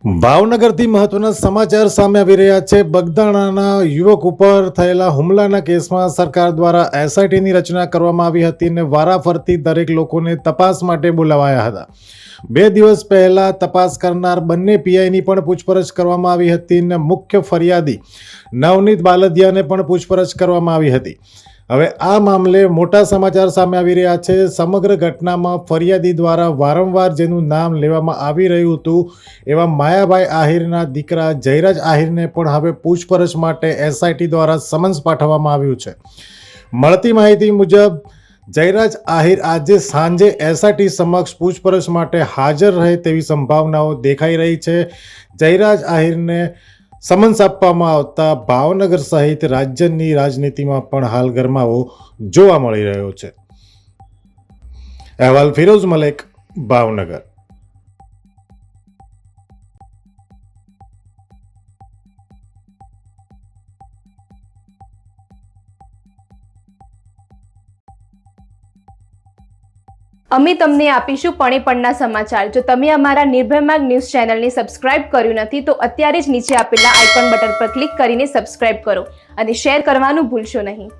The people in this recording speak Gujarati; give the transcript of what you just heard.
ભાવનગરથી મહત્વના સમાચાર સામે આવી રહ્યા છે। બગદાણાના યુવક ઉપર થયેલા હુમલાના કેસમાં સરકાર દ્વારા એસઆઈટીની રચના કરવામાં આવી હતી અને વારાફરતી દરેક લોકોને તપાસ માટે બોલાવાયા હતા। 2 દિવસ પહેલા તપાસ કરનાર બંને પીઆઈની પણ પૂછપરછ કરવામાં આવી હતી અને મુખ્ય ફરિયાદી નવનીત બાલદિયાને પણ પૂછપરછ કરવામાં આવી હતી। હવે આ મામલે મોટા સમાચાર સામે આવી રહ્યા છે। સમગ્ર ઘટનામાં ફરિયાદી દ્વારા વારંવાર જેનું નામ લેવામાં આવી રહ્યું હતું એવા માયાભાઈ આહિરના દીકરા જયરાજ આહિરને પણ હવે પૂછપરછ માટે એસઆઈટી દ્વારા સમન્સ પાઠવવામાં આવ્યું છે। મળતી માહિતી મુજબ જયરાજ આહિર આજે સાંજે એસઆઈટી સમક્ષ પૂછપરછ માટે હાજર રહે તેવી સંભાવનાઓ દેખાઈ રહી છે। જયરાજ આહિરને સમન્સ આપવામાં આવતા ભાવનગર સહિત રાજ્યની રાજનીતિમાં પણ હાલ ગરમાવો જોવા મળી રહ્યો છે। અહેવાલ ફિરોઝ મલેક, ભાવનગર। અમે તમને આપીશું પળેપળના સમાચાર। જો તમે અમારા નિર્ભય માર્ગ ન્યૂઝ ચેનલને સબસ્ક્રાઇબ કર્યું નથી તો અત્યારે જ નીચે આપેલા આઇકોન બટન પર ક્લિક કરીને સબસ્ક્રાઇબ કરો અને શેર કરવાનું ભૂલશો નહીં।